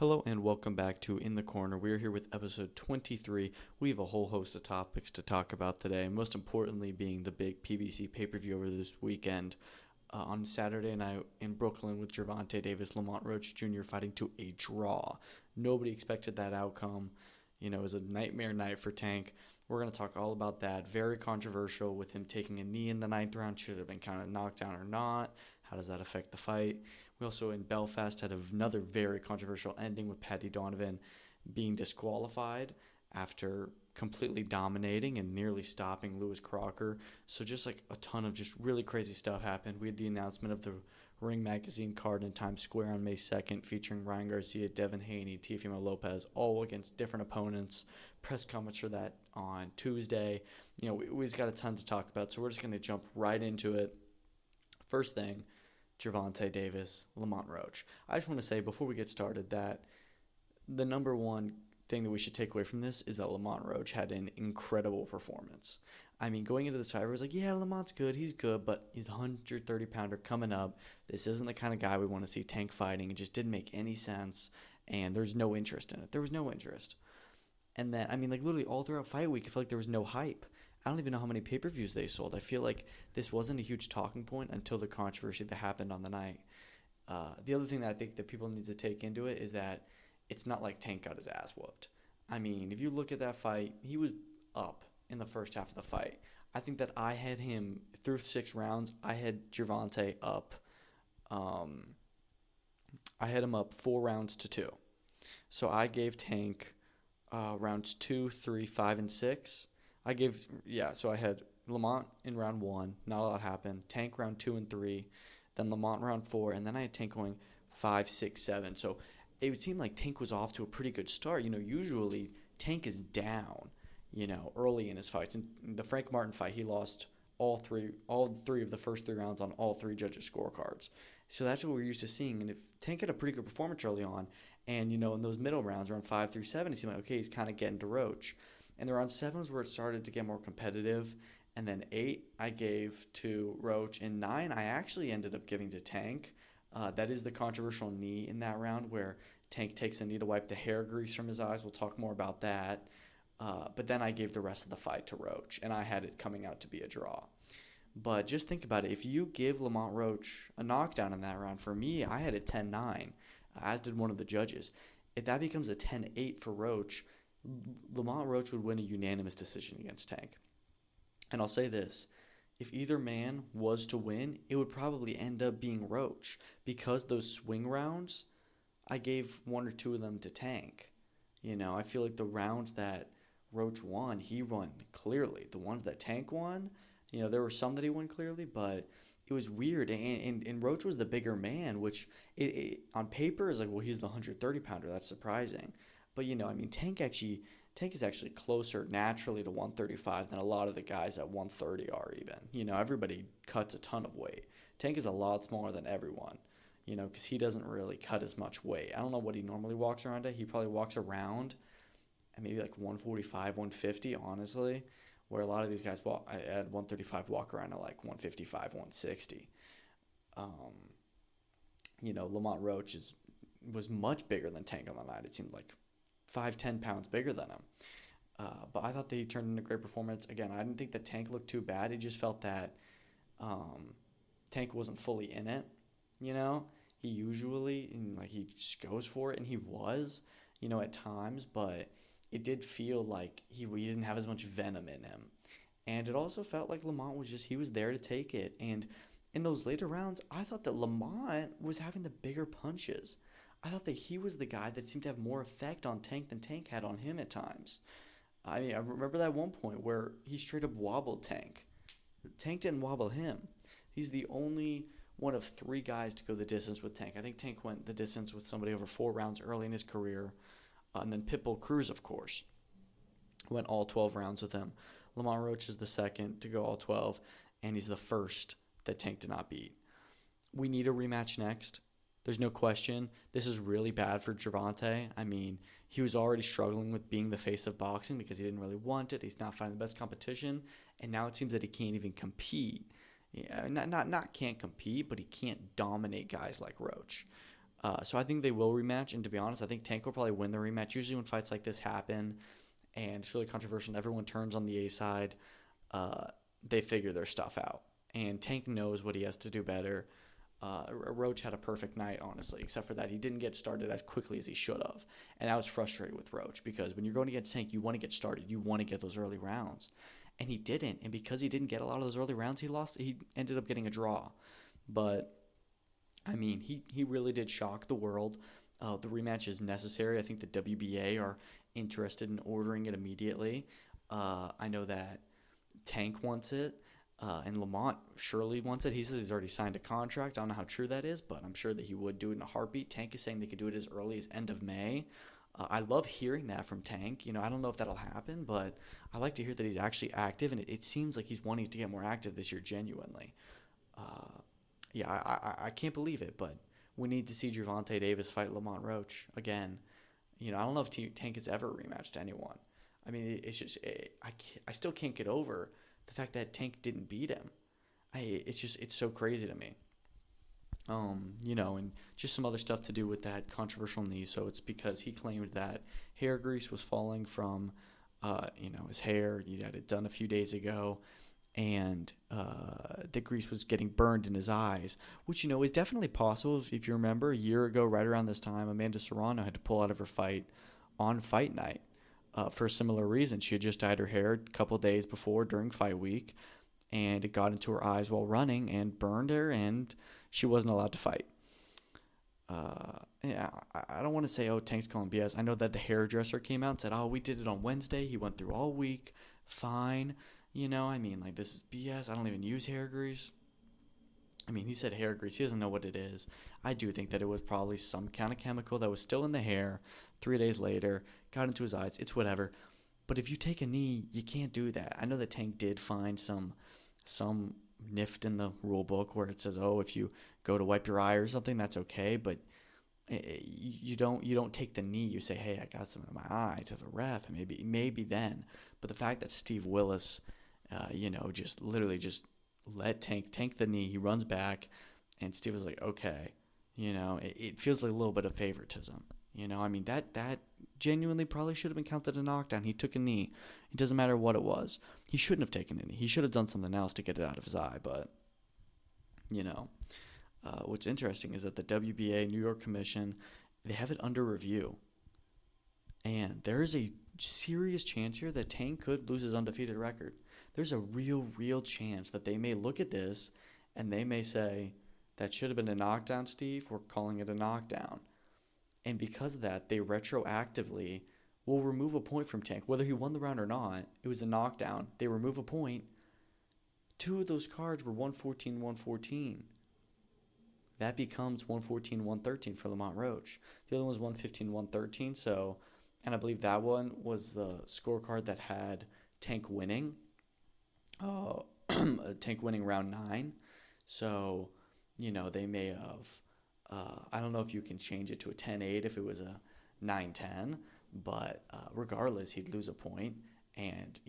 Hello and welcome back to In the Corner. We are here with episode 23. We have a whole host of topics to talk about today, most importantly being the big PBC pay-per-view over this weekend. On Saturday night in Brooklyn with Gervonta Davis, Lamont Roach Jr. fighting to a draw. Nobody expected that outcome. It was a nightmare night for Tank. We're going to talk all about that. Very controversial with him taking a knee in the ninth round. Should have been kind of knocked down or not? How does that affect the fight? We also in Belfast had another very controversial ending with Paddy Donovan being disqualified after completely dominating and nearly stopping Lewis Crocker. So just like a ton of just really crazy stuff happened. We had the announcement of the Ring Magazine card in Times Square on May 2nd featuring Ryan Garcia, Devin Haney, Teofimo Lopez, all against different opponents. Press conference for that on Tuesday. We just got a ton to talk about, so we're just going to jump right into it. First thing, Gervonta Davis, Lamont Roach. I just want to say before we get started that the number one thing that we should take away from this is that Lamont Roach had an incredible performance. Going into this fight, I was like, yeah, Lamont's good, he's good, but he's a 130-pounder coming up. This isn't the kind of guy we want to see Tank fighting. It just didn't make any sense, and there's no interest in it. There was no interest. And then, literally all throughout fight week, I feel like there was no hype. I don't even know how many pay-per-views they sold. I feel like this wasn't a huge talking point until the controversy that happened on the night. The other thing that I think that people need to take into it is that it's not like Tank got his ass whooped. If you look at that fight, he was up in the first half of the fight. I think that I had him through 6 rounds. I had Gervonta up. I had him up 4 rounds to 2. So I gave Tank rounds 2, 3, 5, and 6. So I had Lamont in round 1, not a lot happened. Tank round 2 and 3, then Lamont round 4, and then I had Tank going 5, 6, 7. So it would seem like Tank was off to a pretty good start. Usually Tank is down, early in his fights. In the Frank Martin fight, he lost all three of the first 3 rounds on all 3 judges' scorecards. So that's what we're used to seeing. And if Tank had a pretty good performance early on, and in those middle rounds, around 5 through 7, it seemed like, okay, he's kind of getting to Roach. And the round 7 was where it started to get more competitive. And then 8 I gave to Roach. And 9 I actually ended up giving to Tank. That is the controversial knee in that round where Tank takes a knee to wipe the hair grease from his eyes. We'll talk more about that. But then I gave the rest of the fight to Roach. And I had it coming out to be a draw. But just think about it. If you give Lamont Roach a knockdown in that round, for me, I had it 10-9, as did one of the judges. If that becomes a 10-8 for Roach, Lamont Roach would win a unanimous decision against Tank. And I'll say this, if either man was to win, it would probably end up being Roach because those swing rounds, I gave 1 or 2 of them to Tank. I feel like the rounds that Roach won, he won clearly. The ones that Tank won, there were some that he won clearly, but it was weird. And Roach was the bigger man, which on paper is like, well, he's the 130-pounder. That's surprising. But, Tank is actually closer naturally to 135 than a lot of the guys at 130 are even. Everybody cuts a ton of weight. Tank is a lot smaller than everyone, because he doesn't really cut as much weight. I don't know what he normally walks around at. He probably walks around at maybe like 145, 150, honestly, where a lot of these guys at 135 walk around at like 155, 160. Lamont Roach was much bigger than Tank on the night. It seemed like 5-10 pounds bigger than him. But I thought that he turned in a great performance. Again, I didn't think that Tank looked too bad. It just felt that Tank wasn't fully in it. He usually, he just goes for it, and he was, at times. But it did feel like he didn't have as much venom in him. And it also felt like Lamont he was there to take it. And in those later rounds, I thought that Lamont was having the bigger punches. I thought that he was the guy that seemed to have more effect on Tank than Tank had on him at times. I remember that one point where he straight up wobbled Tank. Tank didn't wobble him. He's the only one of 3 guys to go the distance with Tank. I think Tank went the distance with somebody over 4 rounds early in his career. And then Pitbull Cruz, of course, went all 12 rounds with him. Lamont Roach is the second to go all 12, and he's the first that Tank did not beat. We need a rematch next. There's no question. This is really bad for Gervonta. He was already struggling with being the face of boxing because he didn't really want it. He's not finding the best competition, and now it seems that he can't even compete. Not can't compete, but he can't dominate guys like Roach. So I think they will rematch. And to be honest, I think Tank will probably win the rematch. Usually when fights like this happen and it's really controversial and everyone turns on the A side, they figure their stuff out. And Tank knows what he has to do better. Roach had a perfect night, honestly, except for that he didn't get started as quickly as he should have. And I was frustrated with Roach because when you're going against Tank, you want to get started. You want to get those early rounds. And he didn't. And because he didn't get a lot of those early rounds, he ended up getting a draw. But, I mean, he really did shock the world. The rematch is necessary. I think the WBA are interested in ordering it immediately. I know that Tank wants it. And Lamont surely wants it. He says he's already signed a contract. I don't know how true that is, but I'm sure that he would do it in a heartbeat. Tank is saying they could do it as early as end of May. I love hearing that from Tank. I don't know if that'll happen, but I like to hear that he's actually active, and it seems like he's wanting to get more active this year genuinely. I can't believe it, but we need to see Gervonta Davis fight Lamont Roach again. I don't know if Tank has ever rematched anyone. I mean, it's just I still can't get over the fact that Tank didn't beat him. It's so crazy to me. And just some other stuff to do with that controversial knee. So it's because he claimed that hair grease was falling from, his hair. He had it done a few days ago, and the grease was getting burned in his eyes, which, is definitely possible. If you remember, a year ago, right around this time, Amanda Serrano had to pull out of her fight on fight night. For a similar reason. She had just dyed her hair a couple days before during fight week, and it got into her eyes while running and burned her, and she wasn't allowed to fight. I don't want to say, Tank's calling BS. I know that the hairdresser came out and said, we did it on Wednesday. He went through all week. Fine. This is BS. I don't even use hair grease. He said hair grease. He doesn't know what it is. I do think that it was probably some kind of chemical that was still in the hair 3 days later, got into his eyes. It's whatever. But if you take a knee, you can't do that. I know that Tank did find some nift in the rule book where it says, if you go to wipe your eye or something, that's okay. But you don't take the knee. You say, hey, I got something in my eye to the ref, and maybe then. But the fact that Steve Willis, just let Tank the knee. He runs back, and Steve was like, okay. It feels like a little bit of favoritism. That genuinely probably should have been counted a knockdown. He took a knee. It doesn't matter what it was. He shouldn't have taken a knee. He should have done something else to get it out of his eye. But, what's interesting is that the WBA, New York Commission, they have it under review. And there is a serious chance here that Tank could lose his undefeated record. There's a real chance that they may look at this and they may say, that should have been a knockdown, Steve. We're calling it a knockdown. And because of that, they retroactively will remove a point from Tank. Whether he won the round or not, it was a knockdown. They remove a point. 2 of those cards were 114-114. That becomes 114-113 for Lamont Roach. The other one was 115-113. So, and I believe that one was the scorecard that had Tank winning. Tank winning round 9. So, they may have... I don't know if you can change it to a 10-8 if it was a 9-10, but regardless, he'd lose a point, and,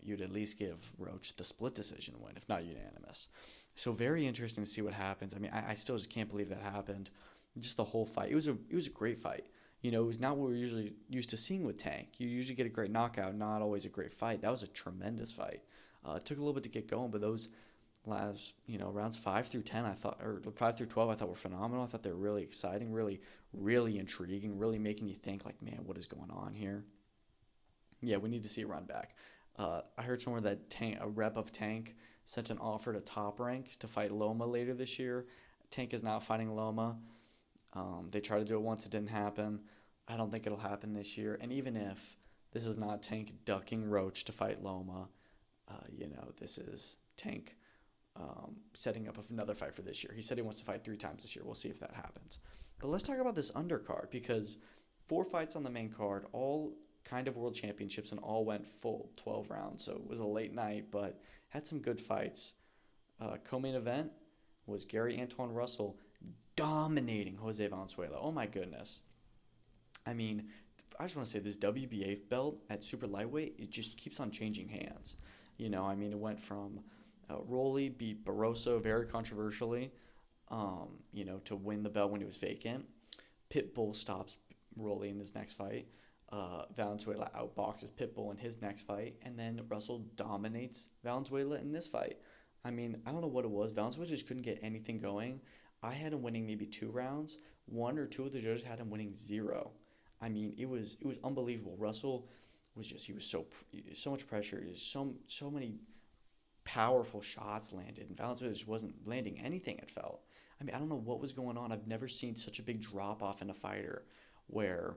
you'd at least give Roach the split decision win, if not unanimous. So very interesting to see what happens. I still just can't believe that happened. Just the whole fight. It was a great fight. It was not what we're usually used to seeing with Tank. You usually get a great knockout, not always a great fight. That was a tremendous fight. It took a little bit to get going, but those last, rounds 5 through 10, 5 through 12, I thought were phenomenal. I thought they were really exciting, really intriguing, really making you think, like, man, what is going on here? Yeah, we need to see a run back. I heard somewhere that a rep of Tank sent an offer to Top Rank to fight Loma later this year. Tank is not fighting Loma. They tried to do it once, it didn't happen. I don't think it'll happen this year. And even if this is not Tank ducking Roach to fight Loma, this is Tank setting up another fight for this year. He said he wants to fight 3 times this year. We'll see if that happens. But let's talk about this undercard, because 4 fights on the main card, all kind of world championships, and all went full 12 rounds. So it was a late night, but had some good fights. Co-main event was Gary Antoine Russell dominating Jose Valenzuela. Oh my goodness. I just want to say this WBA belt at super lightweight, it just keeps on changing hands. It went from Rolly beat Barroso very controversially, to win the belt when he was vacant. Pitbull stops Rolly in his next fight. Valenzuela outboxes Pitbull in his next fight, and then Russell dominates Valenzuela in this fight. I mean, I don't know what it was. Valenzuela just couldn't get anything going. I had him winning maybe 2 rounds. 1 or 2 of the judges had him winning 0. I mean, it was unbelievable. Russell was just, he was so much pressure. So many powerful shots landed, and Valenzuela just wasn't landing anything, it felt. I mean, I don't know what was going on. I've never seen such a big drop-off in a fighter where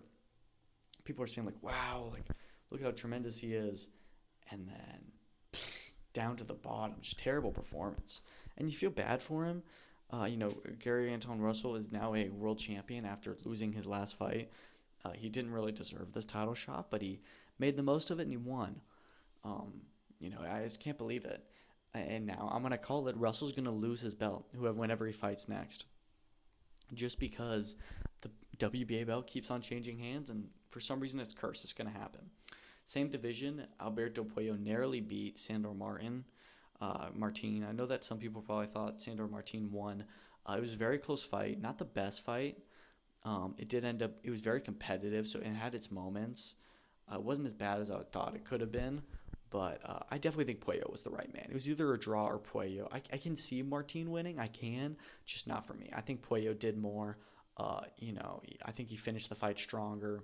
people are saying, like, wow, like, look at how tremendous he is, and then down to the bottom. Just terrible performance. And you feel bad for him. Gary Anton Russell is now a world champion after losing his last fight. He didn't really deserve this title shot, but he made the most of it and he won. I just can't believe it. And now I'm going to call it, Russell's going to lose his belt whenever he fights next. Just because the WBA belt keeps on changing hands, and for some reason it's cursed. It's going to happen. Same division, Alberto Puello narrowly beat Sandor Martin. I know that some people probably thought Sandor Martin won. It was a very close fight, not the best fight. It was very competitive, so it had its moments. It wasn't as bad as I thought it could have been, but I definitely think Puello was the right man. It was either a draw or Puello. I can see Martin winning. I can, just not for me. I think Puello did more. I think he finished the fight stronger.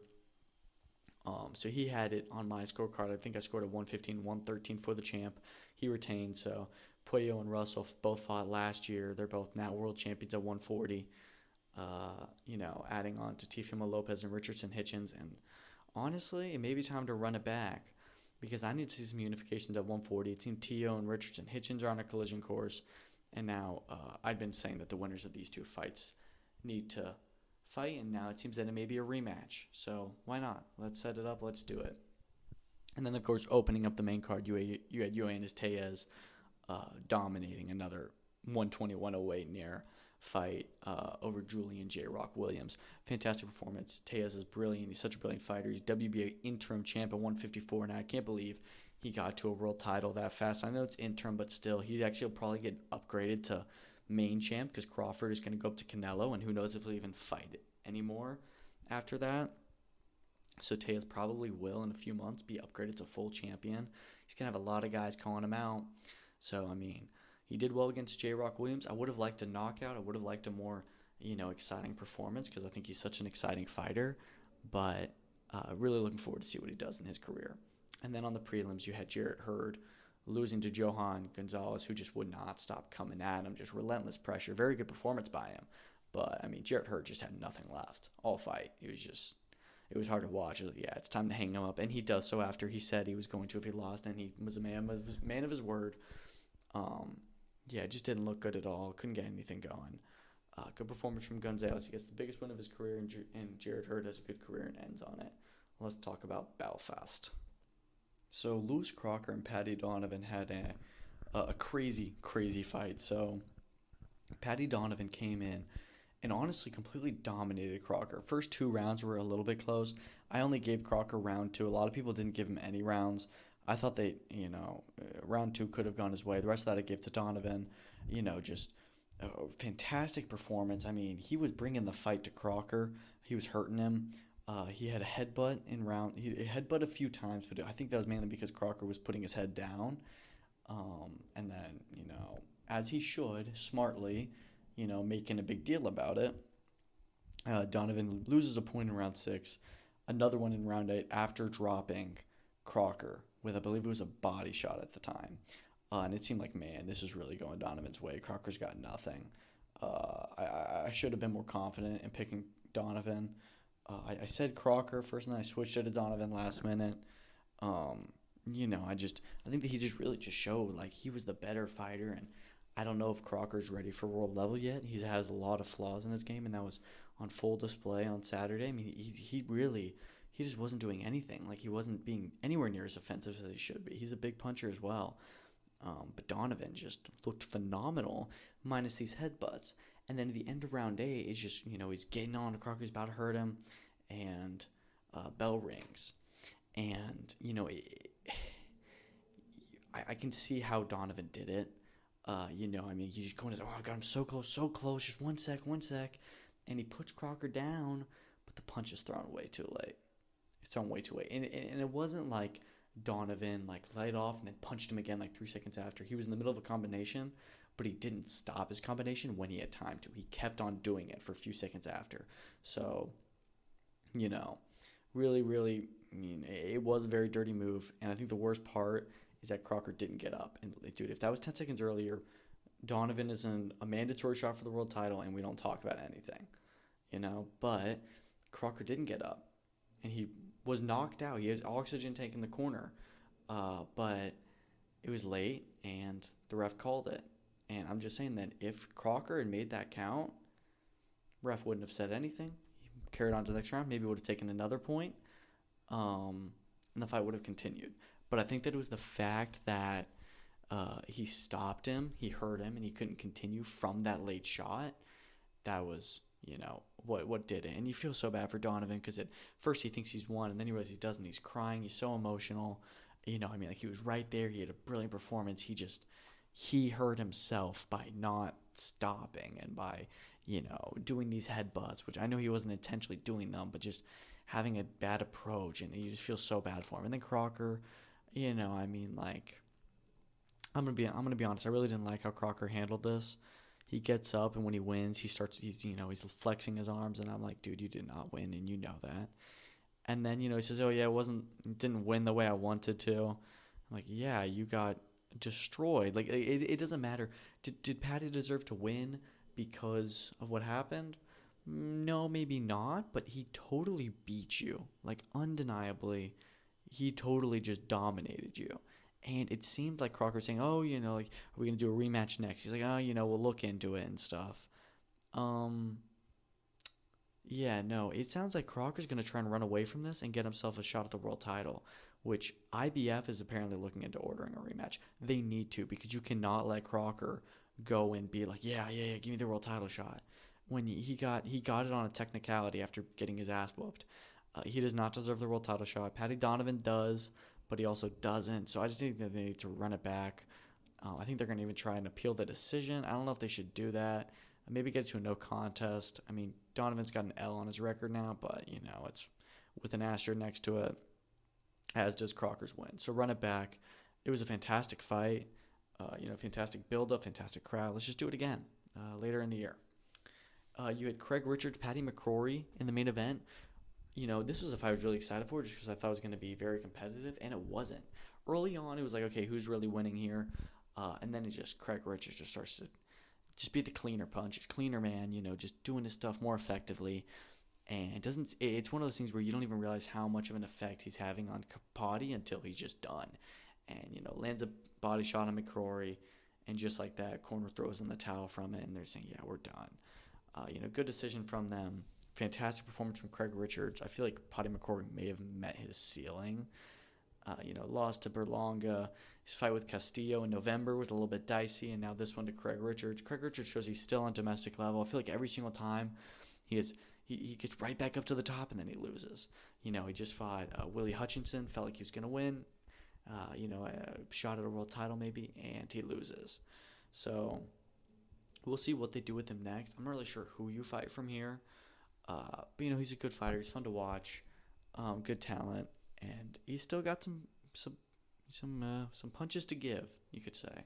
So he had it on my scorecard. I think I scored a 115, 113 for the champ. He retained. So Puello and Russell both fought last year. They're both now world champions at 140. Adding on to Teofimo Lopez and Richardson Hitchens. And honestly, it may be time to run it back because I need to see some unifications at 140. It seemed Teo and Richardson Hitchens are on a collision course. And now I'd been saying that the winners of these 2 fights need to fight, and now it seems that it may be a rematch. So why not? Let's set it up. Let's do it. And then, of course, opening up the main card, you had Yoenis Tellez dominating another 120-108 near fight over Julian J. Rock Williams. Fantastic performance. Tellez is brilliant. He's such a brilliant fighter. He's WBA interim champ at 154, and I can't believe he got to a world title that fast. I know it's interim, but still, he actually will probably get upgraded to main champ because Crawford is going to go up to Canelo, and who knows if he'll even fight it anymore after that. So Tellez probably will in a few months be upgraded to full champion. He's going to have a lot of guys calling him out. So, I mean, he did well against J. Rock Williams. I would have liked a knockout. I would have liked a more, exciting performance because I think he's such an exciting fighter. But really looking forward to see what he does in his career. And then on the prelims, you had Jarrett Hurd losing to Johan Gonzalez, who just would not stop coming at him. Just relentless pressure. Very good performance by him. But, I mean, Jarrett Hurd just had nothing left all fight. It was hard to watch. It was like, yeah, it's time to hang him up. And he does so after he said he was going to if he lost, and he was a man of his word. It just didn't look good at all. Couldn't get anything going. Good performance from Gonzalez. He gets the biggest win of his career, and Jarrett Hurd has a good career and ends on it. Let's talk about Belfast. So Lewis Crocker and Paddy Donovan had a crazy, crazy fight. So Paddy Donovan came in and honestly completely dominated Crocker. First 2 rounds were a little bit close. I only gave Crocker round 2. A lot of people didn't give him any rounds. I thought round 2 could have gone his way. The rest of that I gave to Donovan. Just a fantastic performance. I mean, he was bringing the fight to Crocker. He was hurting him. He had a headbutt in round. He headbutt a few times, but I think that was mainly because Crocker was putting his head down. And then, as he should, smartly, making a big deal about it. Donovan loses a point in round 6, another one in round 8 after dropping Crocker with, I believe it was a body shot at the time. And it seemed like, man, this is really going Donovan's way. Crocker's got nothing. I should have been more confident in picking Donovan. I said Crocker first, and then I switched it to Donovan last minute. I think that he just really just showed like he was the better fighter, and I don't know if Crocker's ready for world level yet. He has a lot of flaws in his game, and that was on full display on Saturday. I mean, he just wasn't doing anything. Like, he wasn't being anywhere near as offensive as he should be. He's a big puncher as well. But Donovan just looked phenomenal, minus these headbutts. And then at the end of round 8, it's just, he's getting on to Crocker, he's about to hurt him, and bell rings. And, I can see how Donovan did it. He's just going, oh, I've got him so close, just one sec. and he puts Crocker down, but the punch is thrown way too late. It's thrown way too late. And it wasn't like Donovan like laid off and then punched him again like 3 seconds after. He was in the middle of a combination, but he didn't stop his combination when he had time to. He kept on doing it for a few seconds after. So, really, really, it was a very dirty move. And I think the worst part is that Crocker didn't get up. And, dude, if that was 10 seconds earlier, Donovan is in a mandatory shot for the world title, and we don't talk about anything, But Crocker didn't get up, and he was knocked out. He had oxygen tank in the corner, but it was late, and the ref called it. And I'm just saying that if Crocker had made that count, ref wouldn't have said anything. He carried on to the next round. Maybe would have taken another point, and the fight would have continued. But I think that it was the fact that he stopped him, he hurt him, and he couldn't continue from that late shot. That was, what did it. And you feel so bad for Donovan because at first he thinks he's won, and then he realizes he doesn't. He's crying. He's so emotional. He was right there. He had a brilliant performance. He hurt himself by not stopping and by, doing these headbutts, which I know he wasn't intentionally doing them, but just having a bad approach, and you just feel so bad for him. And then Crocker, I'm gonna be honest. I really didn't like how Crocker handled this. He gets up, and when he wins, he's flexing his arms, and I'm like, dude, you did not win, and you know that. And then he says, oh yeah, didn't win the way I wanted to. I'm like, yeah, you got destroyed. Like it doesn't matter. Did Paddy deserve to win because of what happened? No, maybe not. But he totally beat you. Like undeniably, he totally just dominated you. And it seemed like Crocker was saying, oh, are we going to do a rematch next? He's like, oh, we'll look into it and stuff. Yeah, no, it sounds like Crocker's going to try and run away from this and get himself a shot at the world title, which IBF is apparently looking into ordering a rematch. They need to, because you cannot let Crocker go and be like, yeah, give me the world title shot. When he got it on a technicality after getting his ass whooped. He does not deserve the world title shot. Paddy Donovan does, but he also doesn't. So I just think that they need to run it back. I think they're going to even try and appeal the decision. I don't know if they should do that. Maybe get to a no contest. I mean, Donovan's got an L on his record now, but, it's with an asterisk next to it, as does Crocker's win. So run it back. It was a fantastic fight. Fantastic build-up, fantastic crowd. Let's just do it again later in the year. You had Craig Richards, Paddy McCrory in the main event. This was a fight I was really excited for just because I thought it was going to be very competitive, and it wasn't. Early on, it was like, okay, who's really winning here? And then Craig Richards just starts to just be the cleaner punch, cleaner man, just doing his stuff more effectively. And it's one of those things where you don't even realize how much of an effect he's having on Paddy until he's just done. And, lands a body shot on McCrory, and just like that, corner throws in the towel from it, and they're saying, yeah, we're done. Good decision from them. Fantastic performance from Craig Richards. I feel like Paddy McCrory may have met his ceiling. Lost to Berlanga. His fight with Castillo in November was a little bit dicey, and now this one to Craig Richards. Craig Richards shows he's still on domestic level. I feel like every single time he gets right back up to the top, and then he loses. He just fought Willie Hutchinson, felt like he was going to win. A shot at a world title maybe, and he loses. So we'll see what they do with him next. I'm not really sure who you fight from here. But he's a good fighter. He's fun to watch. Good talent, and he's still got some punches to give, you could say.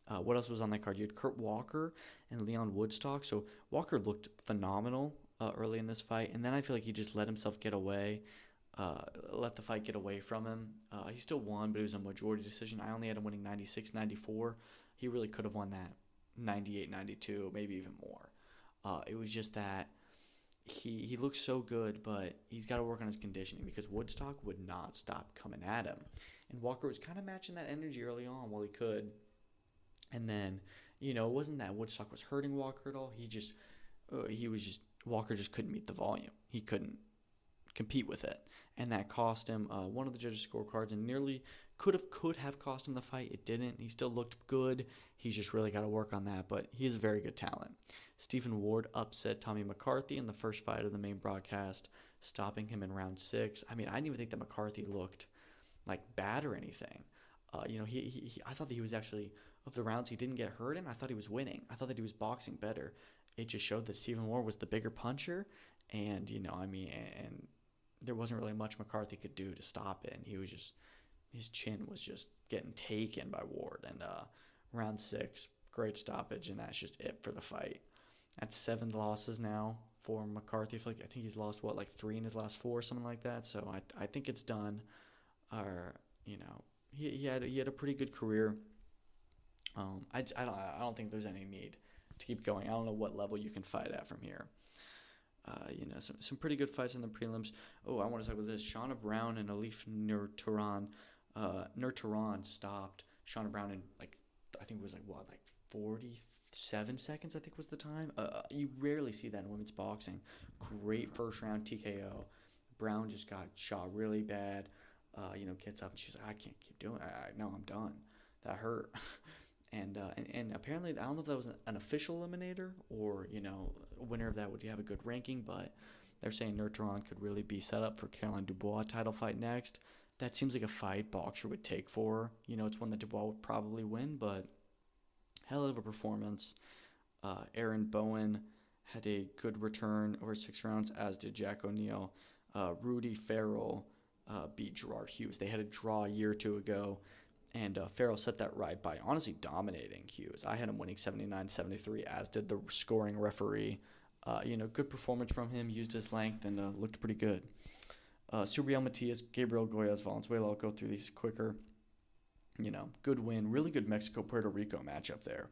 What else was on that card? You had Kurt Walker and Leon Woodstock. So Walker looked phenomenal early in this fight, and then I feel like he just let himself get away, let the fight get away from him. He still won, but it was a majority decision. I only had him winning 96-94. He really could have won that 98-92, maybe even more. It was just that he looks so good, but he's got to work on his conditioning because Woodstock would not stop coming at him. And Walker was kind of matching that energy early on while he could. And then, it wasn't that Woodstock was hurting Walker at all. Walker just couldn't meet the volume. He couldn't compete with it. And that cost him one of the judges' scorecards and nearly could have cost him the fight. It didn't. He still looked good. He's just really got to work on that, but he has very good talent. Stephen Ward upset Tommy McCarthy in the first fight of the main broadcast, stopping him in round 6. I mean, I didn't even think that McCarthy looked like bad or anything. I thought that he was actually of the rounds he didn't get hurt in, I thought he was winning. I thought that he was boxing better. It just showed that Stephen Moore was the bigger puncher, and and there wasn't really much McCarthy could do to stop it. And he was just, his chin was just getting taken by Ward. And round 6, great stoppage, and that's just it for the fight. That's 7 losses now for McCarthy. I think he's lost 3 in his last 4, something like that. So I think it's done. He had a pretty good career. I don't think there's any need to keep going. I don't know what level you can fight at from here. Some pretty good fights in the prelims. Oh, I want to talk about this. Shauna Brown and Alif Nurturan. Nurturan stopped Shauna Brown in I think it was 47 seconds, I think was the time. You rarely see that in women's boxing. Great first round TKO. Brown just got shot really bad. Gets up and she's like, I can't keep doing it. No, I'm done. That hurt. And apparently, I don't know if that was an official eliminator or, winner of that would have a good ranking, but they're saying Nurturan could really be set up for Caroline Dubois title fight next. That seems like a fight Boxer would take for her. It's one that Dubois would probably win, but hell of a performance. Aaron Bowen had a good return over 6 rounds, as did Jack O'Neill. Rudy Farrell beat Gerard Hughes. They had a draw a year or 2 ago. And Farrell set that right by honestly dominating Hughes. I had him winning 79-73, as did the scoring referee. Good performance from him, used his length, and looked pretty good. Subriel Matias, Gabriel Goyas, Valenzuela. I'll go through these quicker. Good win. Really good Mexico-Puerto Rico matchup there.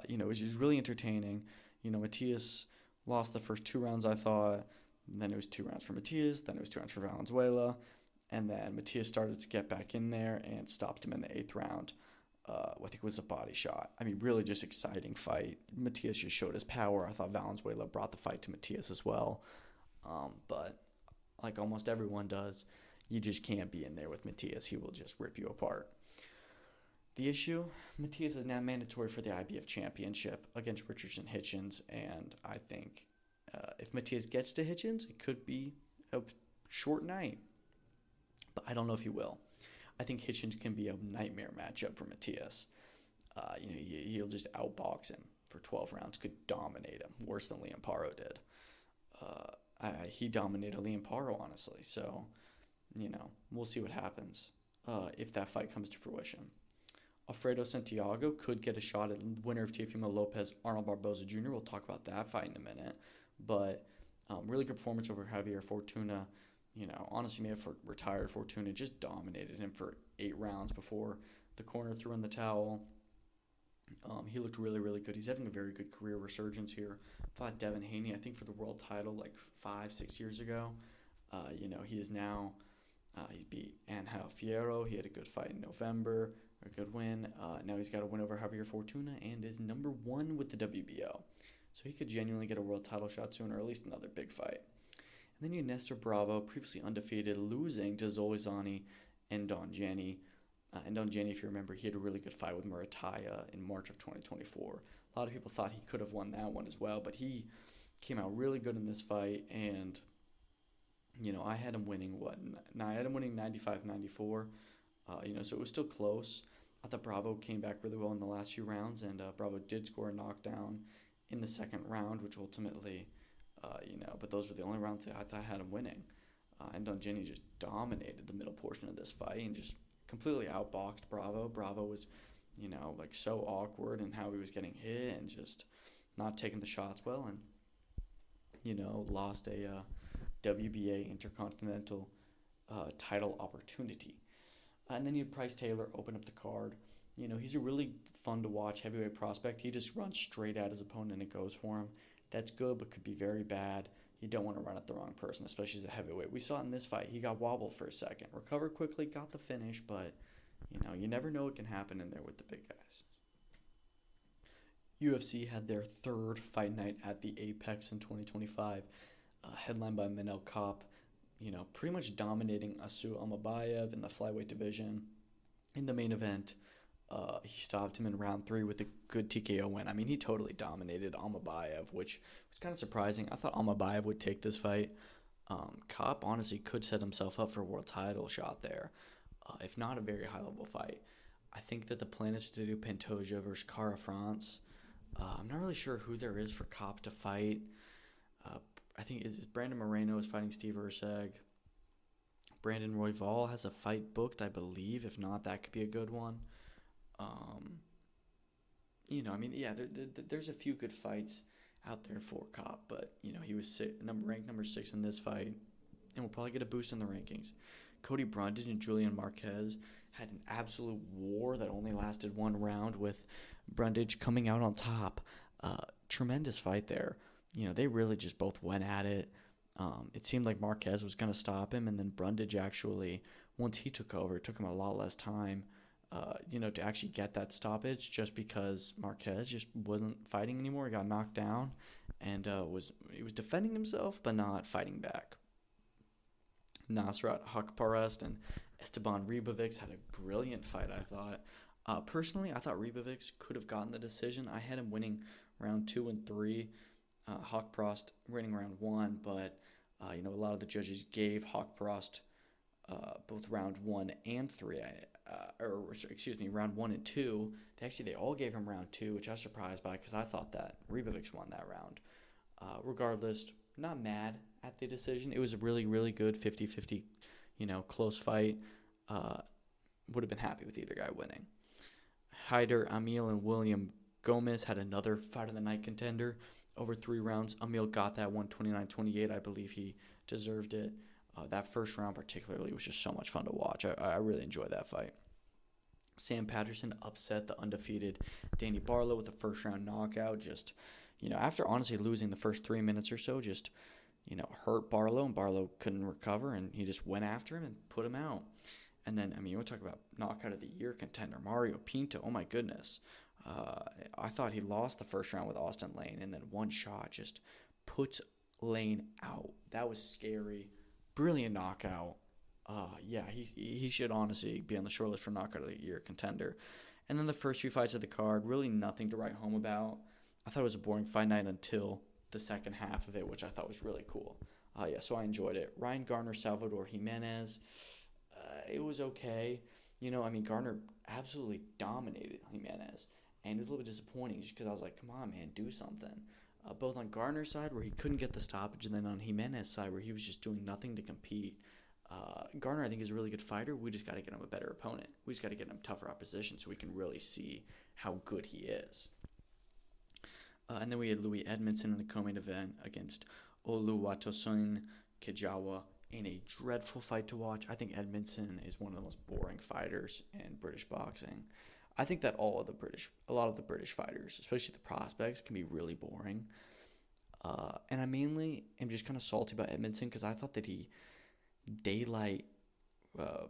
It was really entertaining. Matias lost the first 2 rounds, I thought. Then it was 2 rounds for Matias. Then it was 2 rounds for Valenzuela. And then Matias started to get back in there and stopped him in the 8th round. I think it was a body shot. Really just exciting fight. Matias just showed his power. I thought Valenzuela brought the fight to Matias as well. But like almost everyone does, you just can't be in there with Matias. He will just rip you apart. The issue, Matias is now mandatory for the IBF championship against Richardson Hitchens. And I think if Matias gets to Hitchens, it could be a short night. But I don't know if he will. I think Hitchens can be a nightmare matchup for Matias. He'll just outbox him for 12 rounds, could dominate him, worse than Liam Paro did. He dominated Liam Paro, honestly. So, we'll see what happens if that fight comes to fruition. Alfredo Santiago could get a shot at winner of Teofimo Lopez, Arnold Barboza Jr. We'll talk about that fight in a minute. But really good performance over Javier Fortuna. Honestly, may have retired. Fortuna just dominated him for 8 rounds before the corner threw in the towel. He looked really, really good. He's having a very good career resurgence here. Fought Devin Haney, I think, for the world title 5-6 years ago. He is now, he beat Angel Fierro. He had a good fight in November, a good win. Now he's got a win over Javier Fortuna and is number 1 with the WBO. So he could genuinely get a world title shot soon, or at least another big fight. And then you have Nestor Bravo, previously undefeated, losing to Zolizani and Donjani. And Donjani, if you remember, he had a really good fight with Murataya in March of 2024. A lot of people thought he could have won that one as well, but he came out really good in this fight. And, I had him winning, I had him winning 95-94. So it was still close. I thought Bravo came back really well in the last few rounds, and Bravo did score a knockdown in the 2nd round, which ultimately... but those were the only rounds that I thought I had him winning. And Donjani just dominated the middle portion of this fight and just completely outboxed Bravo. Bravo was, so awkward in how he was getting hit and just not taking the shots well, and, lost a WBA Intercontinental title opportunity. And then you had Bryce Taylor open up the card. He's a really fun to watch heavyweight prospect. He just runs straight at his opponent and it goes for him. That's good, but could be very bad. You don't want to run at the wrong person, especially as a heavyweight. We saw it in this fight. He got wobbled for a second. Recovered quickly, got the finish, but, you never know what can happen in there with the big guys. UFC had their 3rd fight night at the Apex in 2025, headlined by Manel Kape, pretty much dominating Asu Almabayev in the flyweight division. In the main event, he stopped him in round 3 with a good TKO win. He totally dominated Almabayev, which was kind of surprising. I thought Almabayev would take this fight. Kape honestly could set himself up for a world title shot there, if not a very high-level fight. I think that the plan is to do Pantoja versus Cara France. I'm not really sure who there is for Cop to fight. I think is Brandon Moreno is fighting Steve Urseg. Brandon Royval has a fight booked, I believe. If not, that could be a good one. There's a few good fights out there for Cop, but he was ranked number 6 in this fight, and will probably get a boost in the rankings. Cody Brundage and Julian Marquez had an absolute war that only lasted one round, with Brundage coming out on top. Tremendous fight there. They really just both went at it. It seemed like Marquez was going to stop him, and then Brundage actually, once he took over, it took him a lot less time, to actually get that stoppage, just because Marquez just wasn't fighting anymore. He got knocked down, and he was defending himself, but not fighting back. Nasrat Haqparast and Esteban Ribovics had a brilliant fight, I thought. Personally, I thought Ribovics could have gotten the decision. I had him winning round 2 and 3. Haqparast winning round 1, but a lot of the judges gave Haqparast both round 1 and 3, round 1 and 2. They all gave him round 2, which I was surprised by, because I thought that Ribovics won that round. Regardless, not mad at the decision. It was a really, really good 50-50, close fight. Would have been happy with either guy winning. Haider Amil and William Gomez had another fight of the night contender. Over 3 rounds, Amil got that one 29-28. I believe he deserved it. That first round particularly was just so much fun to watch. I really enjoyed that fight. Sam Patterson upset the undefeated Danny Barlow with a first-round knockout. Just, after honestly losing the first 3 minutes or so, just, hurt Barlow, and Barlow couldn't recover, and he just went after him and put him out. And then, we'll talk about knockout of the year contender, Mario Pinto. Oh, my goodness. I thought he lost the first round with Austin Lane, and then one shot just puts Lane out. That was scary. Brilliant knockout. He should honestly be on the shortlist for knockout of the year contender. And then the first few fights of the card, really nothing to write home about. I thought it was a boring fight night until the second half of it, which I thought was really cool. So I enjoyed it. Ryan Garner, Salvador Jimenez, it was okay. Garner absolutely dominated Jimenez, and it was a little bit disappointing just because I was like, come on, man, do something. Both on Garner's side, where he couldn't get the stoppage, and then on Jimenez's side, where he was just doing nothing to compete. Garner, I think, is a really good fighter. We just got to get him a better opponent. We just got to get him tougher opposition so we can really see how good he is. And then we had Louis Edmondson in the co-main event against Oluwatosin Kejawa in a dreadful fight to watch. I think Edmondson is one of the most boring fighters in British boxing. I think that a lot of the British fighters, especially the prospects, can be really boring. And I mainly am just kind of salty about Edmondson because I thought that he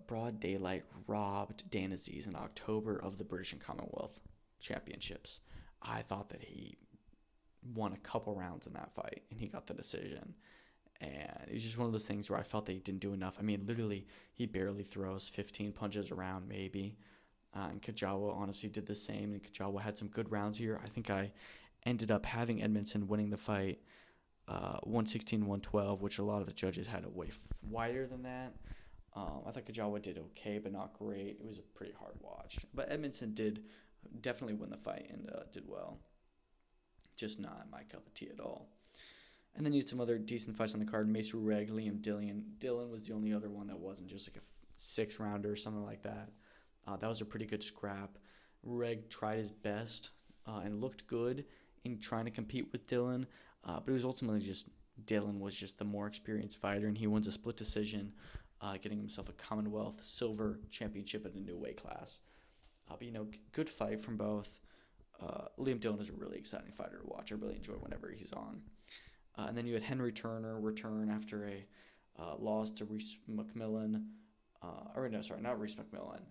broad daylight robbed Dan Aziz in October of the British and Commonwealth Championships. I thought that he won a couple rounds in that fight, and he got the decision. And it was just one of those things where I felt that he didn't do enough. Literally, he barely throws 15 punches around, maybe. And Kejawa honestly did the same, and Kejawa had some good rounds here. I think I ended up having Edmondson winning the fight 116-112, which a lot of the judges had it way wider than that. I thought Kejawa did okay, but not great. It was a pretty hard watch. But Edmondson did definitely win the fight and did well. Just not my cup of tea at all. And then you had some other decent fights on the card. Mace Reg, Liam Dillon. Dillon was the only other one that wasn't just like a 6-rounder or something like that. That was a pretty good scrap. Reg tried his best and looked good in trying to compete with Dillon. But it was ultimately just Dillon was just the more experienced fighter, and he wins a split decision, getting himself a Commonwealth Silver Championship at a new weight class. But good fight from both. Liam Dillon is a really exciting fighter to watch. I really enjoy whenever he's on. And then you had Henry Turner return after a loss to Reese McMillan. Not Reese McMillan.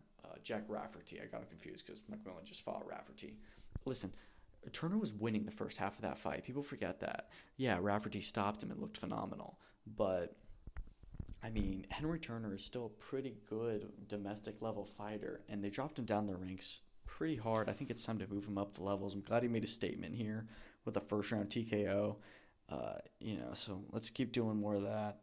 Jack Rafferty. I got him confused because McMillan just fought Rafferty. Listen, Turner was winning the first half of that fight. People forget that. Yeah, Rafferty stopped him and looked phenomenal. But, Henry Turner is still a pretty good domestic-level fighter, and they dropped him down the ranks pretty hard. I think it's time to move him up the levels. I'm glad he made a statement here with a first-round TKO. So let's keep doing more of that.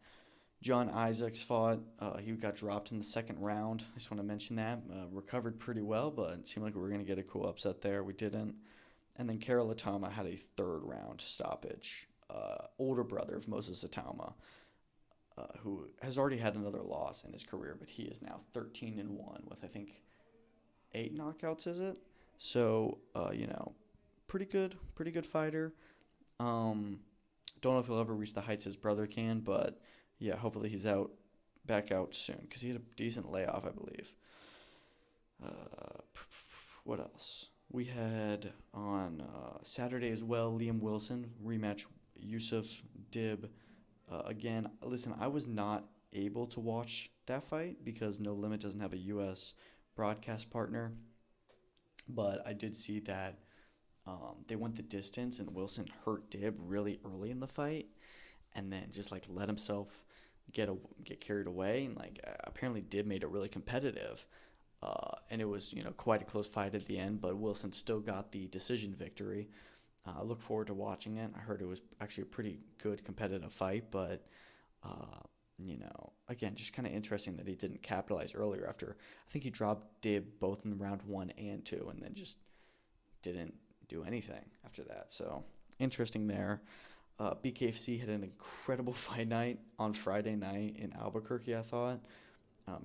John Isaacs fought. He got dropped in the second round. I just want to mention that. Recovered pretty well, but it seemed like we were going to get a cool upset there. We didn't. And then Karol Atama had a third-round stoppage. Older brother of Moses Atama, who has already had another loss in his career, but he is now 13-1 with, I think, 8 knockouts, is it? So, pretty good fighter. Don't know if he'll ever reach the heights his brother can, but yeah, hopefully he's back out soon, because he had a decent layoff, I believe. What else? We had on Saturday as well, Liam Wilson rematch Yusuf Dib. Again, listen, I was not able to watch that fight because No Limit doesn't have a U.S. broadcast partner, but I did see that they went the distance and Wilson hurt Dib really early in the fight, and then just let himself get carried away, and apparently Dib made it really competitive, and it was quite a close fight at the end, but Wilson still got the decision victory. I look forward to watching it. I heard it was actually a pretty good competitive fight, but again, just kind of interesting that he didn't capitalize earlier after I think he dropped Dib both in round 1 and 2, and then just didn't do anything after that. So interesting there. BKFC had an incredible fight night on Friday night in Albuquerque, I thought.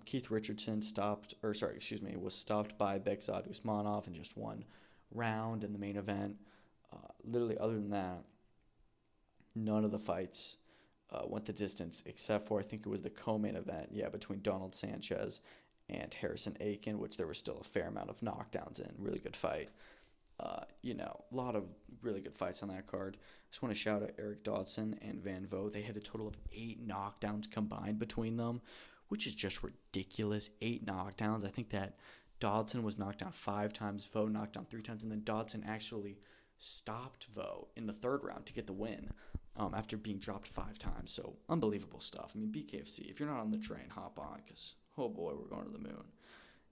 Keith Richardson was stopped by Bekzad Usmanov in just one round in the main event. Literally, other than that, none of the fights went the distance, except for I think it was the co-main event, between Donald Sanchez and Harrison Aiken, which there was still a fair amount of knockdowns in. Really good fight. A lot of really good fights on that card. Just want to shout out Eric Dodson and Van Vo. They had a total of 8 knockdowns combined between them, which is just ridiculous. 8 knockdowns. I think that Dodson was knocked down 5 times, Vo knocked down 3 times, and then Dodson actually stopped Vo in the third round to get the win after being dropped 5 times. So unbelievable stuff. I mean, BKFC, if you're not on the train, hop on, because, oh boy, we're going to the moon.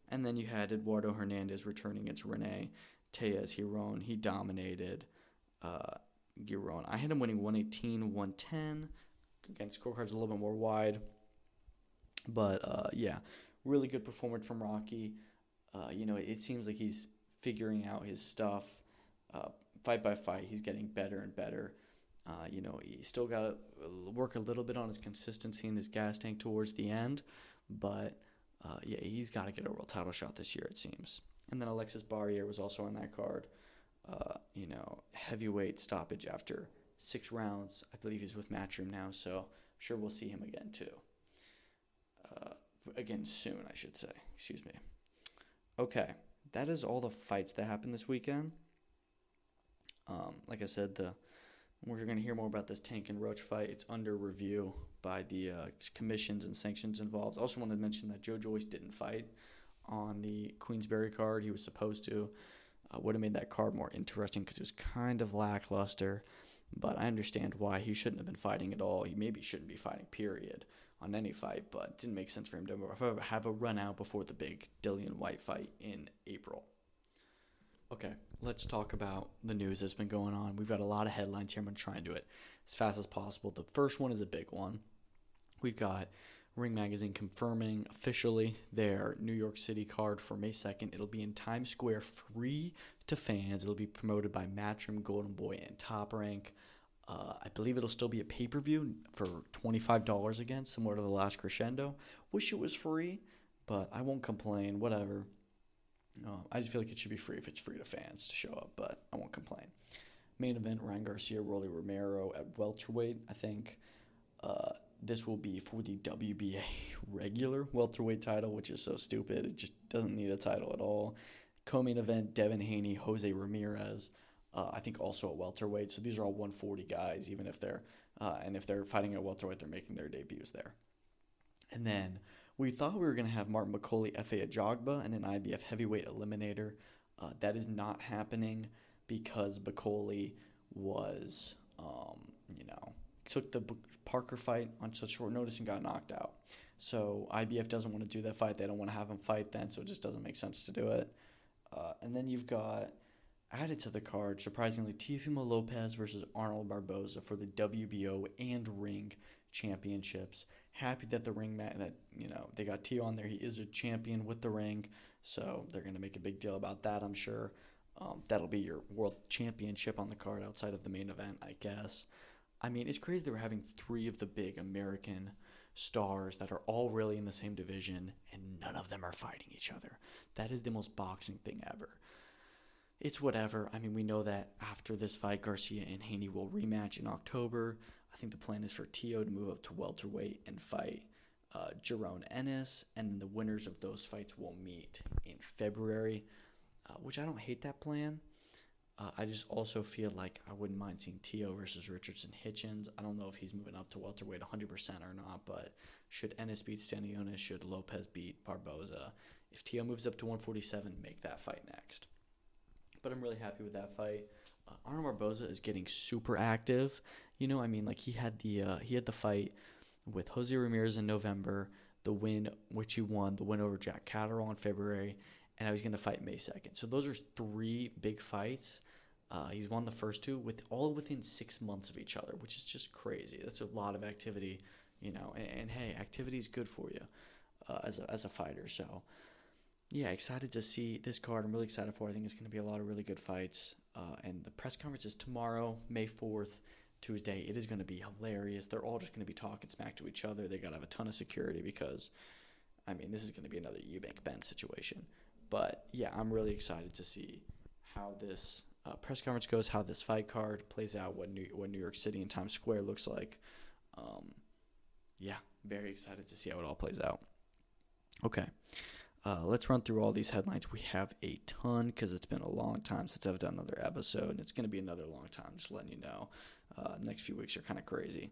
And then you had Eduardo Hernandez returning against Rene Tejas Giron. He dominated Giron. I had him winning 118-110. Again, scorecard's a little bit more wide. But, really good performance from Rocky. It seems like he's figuring out his stuff. Fight by fight, he's getting better and better. He still got to work a little bit on his consistency in his gas tank towards the end. But, he's got to get a world title shot this year, it seems. And then Alexis Barrier was also on that card. Heavyweight stoppage after 6 rounds. I believe he's with Matchroom now, so I'm sure we'll see him again too. Again soon, I should say. Excuse me. Okay, that is all the fights that happened this weekend. Like I said, we're going to hear more about this Tank and Roach fight. It's under review by the commissions and sanctions involved. I also wanted to mention that Joe Joyce didn't fight on the Queensberry card. He was supposed to. Would have made that card more interesting because it was kind of lackluster, but I understand why he shouldn't have been fighting at all. He maybe shouldn't be fighting, period, on any fight, but it didn't make sense for him to have a run out before the big Dillian White fight in April. Okay, let's talk about the news that's been going on. We've got a lot of headlines here. I'm going to try and do it as fast as possible. The first one is a big one. We've got Ring Magazine confirming officially their New York City card for May 2nd. It'll be in Times Square, free to fans. It'll be promoted by Matchroom, Golden Boy, and Top Rank. I believe it'll still be a pay-per-view for $25 again, similar to the last Crescendo. Wish it was free, but I won't complain. Whatever. I just feel like it should be free if it's free to fans to show up, but I won't complain. Main event, Ryan Garcia, Rolly Romero at welterweight. I think this will be for the WBA regular welterweight title, which is so stupid. It just doesn't need a title at all. Co-main event, Devin Haney, Jose Ramirez. I think also at welterweight. So these are all 140 guys, even if they're fighting at welterweight, they're making their debuts there. And then we thought we were going to have Martin McCauley, F.A. Ajagba, and an IBF heavyweight eliminator. That is not happening because McCauley was, took the Parker fight on such short notice and got knocked out. So IBF doesn't want to do that fight. They don't want to have him fight then, so it just doesn't make sense to do it. And then you've got added to the card, surprisingly, Teofimo Lopez versus Arnold Barboza for the WBO and Ring championships. Happy that the ring that they got Teo on there. He is a champion with the ring, so they're gonna make a big deal about that. I'm sure. That'll be your world championship on the card outside of the main event, I guess. I mean, it's crazy that we're having 3 of the big American stars that are all really in the same division, and none of them are fighting each other. That is the most boxing thing ever. It's whatever. I mean, we know that after this fight, Garcia and Haney will rematch in October. I think the plan is for Teo to move up to welterweight and fight Jerome Ennis, and then the winners of those fights will meet in February, which I don't hate that plan. I just also feel like I wouldn't mind seeing Teo versus Richardson Hitchens. I don't know if he's moving up to welterweight 100% or not, but should Ennis beat Stanionis, should Lopez beat Barboza? If Teo moves up to 147, make that fight next. But I'm really happy with that fight. Arnold Barboza is getting super active. He had the fight with Jose Ramirez in November, the win which he won, the win over Jack Catterall in February, and now he's going to fight May 2nd. So those are 3 big fights. He's won the first 2 all within 6 months of each other, which is just crazy. That's a lot of activity, and hey, activity is good for you as a fighter. So yeah, excited to see this card. I'm really excited for it. I think it's going to be a lot of really good fights. And the press conference is tomorrow, May 4th, Tuesday. It is going to be hilarious. They're all just going to be talking smack to each other. They got to have a ton of security because, this is going to be another Eubank Ben situation. But yeah, I'm really excited to see how this press conference goes, how this fight card plays out, what New York City and Times Square looks like. Yeah, very excited to see how it all plays out. Okay. Let's run through all these headlines. We have a ton because it's been a long time since I've done another episode, and it's going to be another long time, just letting you know. Next few weeks are kind of crazy.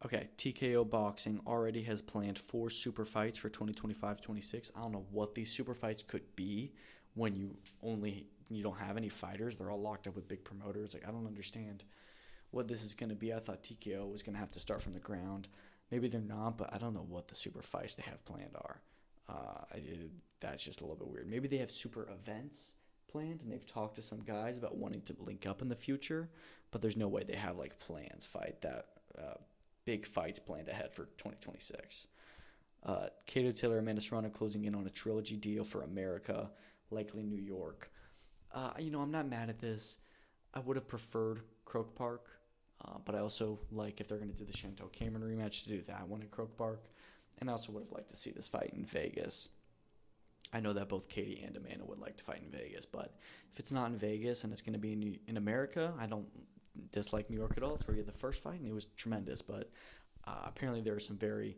Okay, TKO Boxing already has planned 4 super fights for 2025-26. I don't know what these super fights could be when you don't have any fighters. They're all locked up with big promoters. I don't understand what this is going to be. I thought TKO was going to have to start from the ground. Maybe they're not, but I don't know what the super fights they have planned are. That's just a little bit weird. Maybe they have super events planned, and they've talked to some guys about wanting to link up in the future, but there's no way they have big fights planned ahead for 2026. Cato Taylor, Amanda Serrano closing in on a trilogy deal for America, likely New York. I'm not mad at this. I would have preferred Croke Park, but I also like if they're going to do the Chantel Cameron rematch to do that one at Croke Park. And I also would have liked to see this fight in Vegas. I know that both Katie and Amanda would like to fight in Vegas, but if it's not in Vegas and it's going to be in America, I don't dislike New York at all. It's where you had the first fight, and it was tremendous. But apparently there are some very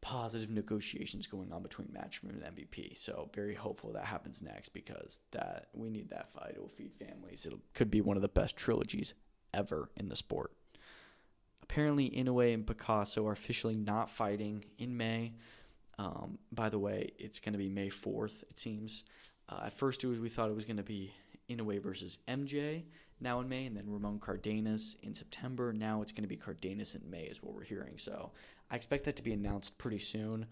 positive negotiations going on between Matchroom and MVP. So very hopeful that happens next because we need that fight. It will feed families. It could be one of the best trilogies ever in the sport. Apparently, Inoue and Picasso are officially not fighting in May. By the way, it's going to be May 4th, it seems. At first, we thought it was going to be Inoue versus MJ now in May, and then Ramon Cardenas in September. Now it's going to be Cardenas in May is what we're hearing. So I expect that to be announced pretty soon.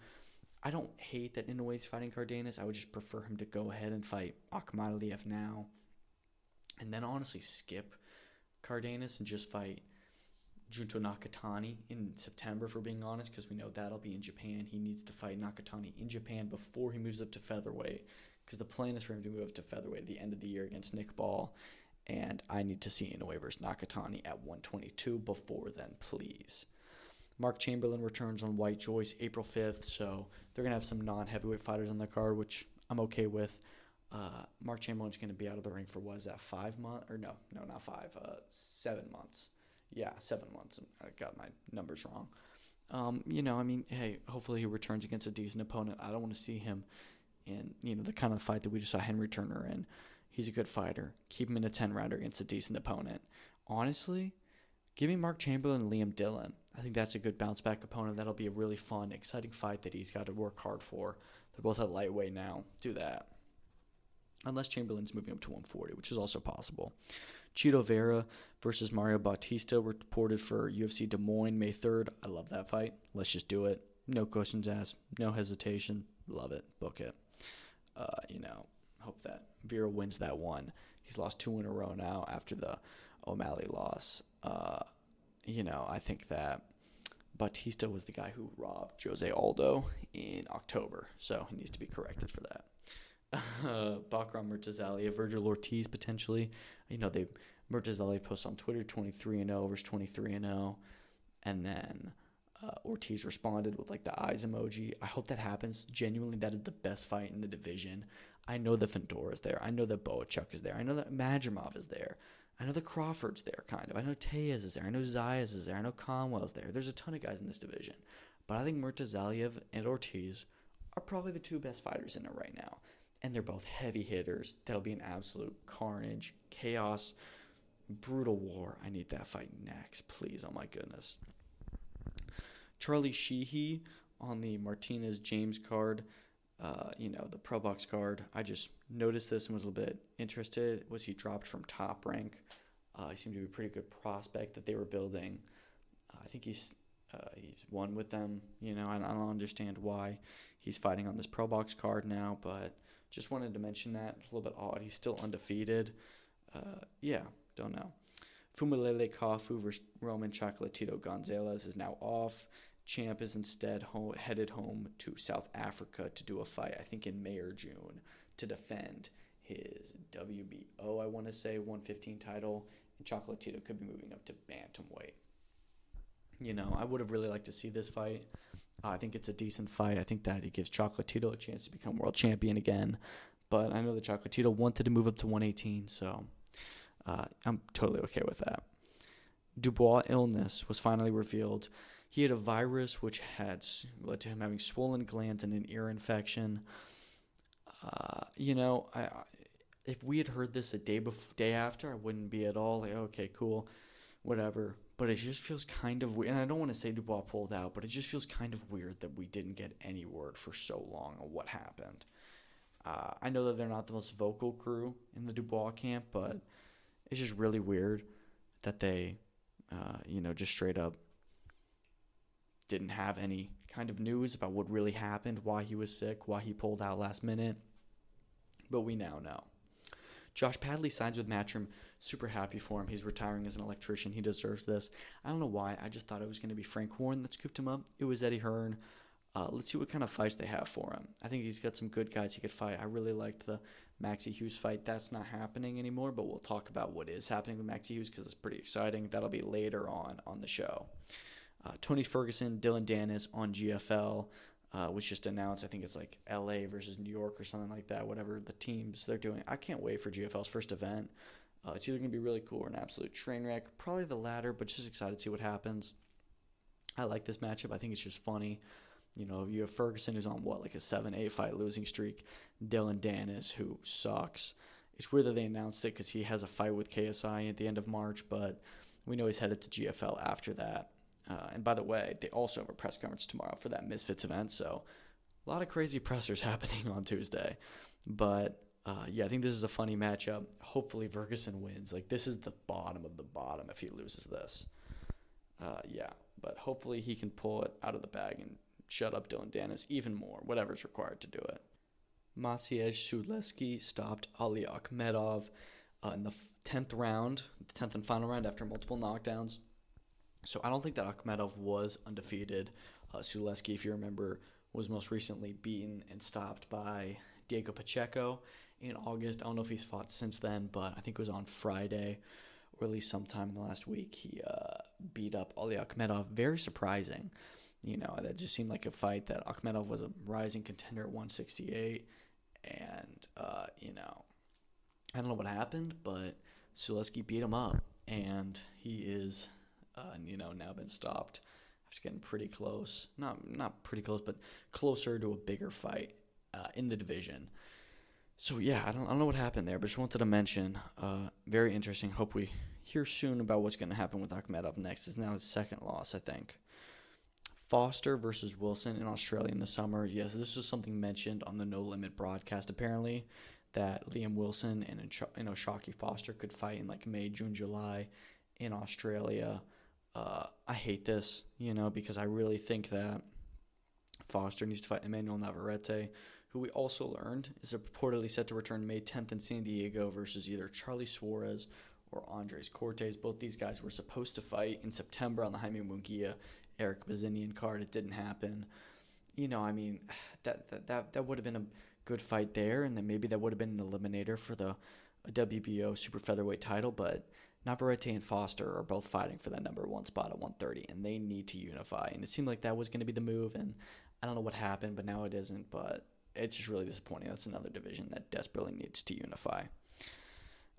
I don't hate that Inoue's fighting Cardenas. I would just prefer him to go ahead and fight Akhmadaliev now. And then honestly skip Cardenas and just fight Junto Nakatani in September, for being honest, because we know that'll be in Japan. He needs to fight Nakatani in Japan before he moves up to featherweight, because the plan is for him to move up to featherweight at the end of the year against Nick Ball, and I need to see Inoue versus Nakatani at 122 before then, please. Mark Chamberlain returns on White Joyce April 5th, so they're going to have some non-heavyweight fighters on the card, which I'm okay with. Mark Chamberlain's going to be out of the ring for, 5 months? Or no, not 5, 7 months. Yeah, 7 months. I got my numbers wrong. Hey, hopefully he returns against a decent opponent. I don't want to see him in, the kind of fight that we just saw Henry Turner in. He's a good fighter. Keep him in a 10-rounder against a decent opponent. Honestly, give me Mark Chamberlain and Liam Dillon. I think that's a good bounce-back opponent. That'll be a really fun, exciting fight that he's got to work hard for. They're both at lightweight now. Do that. Unless Chamberlain's moving up to 140, which is also possible. Chito Vera versus Mario Bautista reported for UFC Des Moines May 3rd. I love that fight. Let's just do it. No questions asked. No hesitation. Love it. Book it. Hope that Vera wins that one. He's lost 2 in a row now after the O'Malley loss. I think that Batista was the guy who robbed Jose Aldo in October, so he needs to be corrected for that. Bakram Murtazalia, Virgil Ortiz potentially. Murtazalia posts on Twitter 23-0 versus 23-0, and then Ortiz responded with like the eyes emoji. I hope that happens. Genuinely, that is the best fight in the division. I know that Fendora's there. I know that Boachuk is there. I know that Madrimov is there. I know that Crawford's there, kind of. I know Tejas is there. I know Zayas is there. I know Conwell's there. There's a ton of guys in this division. But I think Murtazaliev and Ortiz are probably the two best fighters in it right now. And they're both heavy hitters. That'll be an absolute carnage, chaos, brutal war. I need that fight next, please. Oh, my goodness. Charlie Sheehy on the Martinez-James card, the Pro Box card. I just noticed this and was a little bit interested. Was he dropped from Top Rank? He seemed to be a pretty good prospect that they were building. I think he's won with them. I don't understand why he's fighting on this Pro Box card now, but just wanted to mention that. It's a little bit odd. He's still undefeated. Don't know. Fumilele Kafu versus Roman Chocolatito Gonzalez is now off. Champ is instead headed home to South Africa to do a fight, I think in May or June, to defend his WBO, 115 title. And Chocolatito could be moving up to bantamweight. I would have really liked to see this fight. I think it's a decent fight. I think that it gives Chocolatito a chance to become world champion again. But I know that Chocolatito wanted to move up to 118, so I'm totally okay with that. Dubois' illness was finally revealed. He had a virus which had led to him having swollen glands and an ear infection. If we had heard this a day after, I wouldn't be at all like, okay, cool, whatever. But it just feels kind of weird. And I don't want to say Dubois pulled out, but it just feels kind of weird that we didn't get any word for so long on what happened. I know that they're not the most vocal crew in the Dubois camp, but it's just really weird that they, just straight up didn't have any kind of news about what really happened, why he was sick, why he pulled out last minute. But we now know. Josh Padley signs with Matchroom. Super happy for him. He's retiring as an electrician. He deserves this. I don't know why. I just thought it was going to be Frank Horn that scooped him up. It was Eddie Hearn. Let's see what kind of fights they have for him. I think he's got some good guys he could fight. I really liked the Maxie Hughes fight. That's not happening anymore, but we'll talk about what is happening with Maxie Hughes because it's pretty exciting. That'll be later on the show. Tony Ferguson, Dylan Dennis on GFL was just announced. I think it's like LA versus New York or something like that, whatever the teams they're doing. I can't wait for GFL's first event. It's either going to be really cool or an absolute train wreck. Probably the latter, but just excited to see what happens. I like this matchup. I think it's just funny. You have Ferguson, who's on, like a 7-8 fight losing streak. Dylan Dennis, who sucks. It's weird that they announced it because he has a fight with KSI at the end of March, but we know he's headed to GFL after that. And by the way, they also have a press conference tomorrow for that Misfits event, so a lot of crazy pressers happening on Tuesday. But, I think this is a funny matchup. Hopefully Ferguson wins. Like, this is the bottom of the bottom if he loses this. But hopefully he can pull it out of the bag and shut up Dylan Dennis even more, whatever's required to do it. Maciej Suleski stopped Ali Akhmedov in the 10th round, the 10th and final round after multiple knockdowns. So I don't think that Akhmedov was undefeated. Suleski, if you remember, was most recently beaten and stopped by Diego Pacheco in August. I don't know if he's fought since then, but I think it was on Friday, or at least sometime in the last week, he beat up Ali Akhmedov. Very surprising. That just seemed like a fight that Akhmedov was a rising contender at 168. And, I don't know what happened, but Suleski beat him up. And he is, now been stopped after getting pretty close. Not pretty close, but closer to a bigger fight in the division. So, I don't know what happened there, but just wanted to mention, very interesting. Hope we hear soon about what's going to happen with Akhmedov next. It's now his second loss, I think. Foster versus Wilson in Australia in the summer. Yes, this was something mentioned on the No Limit broadcast, apparently, that Liam Wilson and Oshaki Foster could fight in like May, June, July in Australia. I hate this, because I really think that Foster needs to fight Emmanuel Navarrete, who we also learned is reportedly set to return May 10th in San Diego versus either Charlie Suarez or Andres Cortes. Both these guys were supposed to fight in September on the Jaime Munguia Eric Bazinian card. It didn't happen. I mean, that would have been a good fight there, and then maybe that would have been an eliminator for the WBO super featherweight title, but Navarrete and Foster are both fighting for that number one spot at 130, and they need to unify, and it seemed like that was going to be the move, and I don't know what happened, but now it isn't, but it's just really disappointing. That's another division that desperately needs to unify.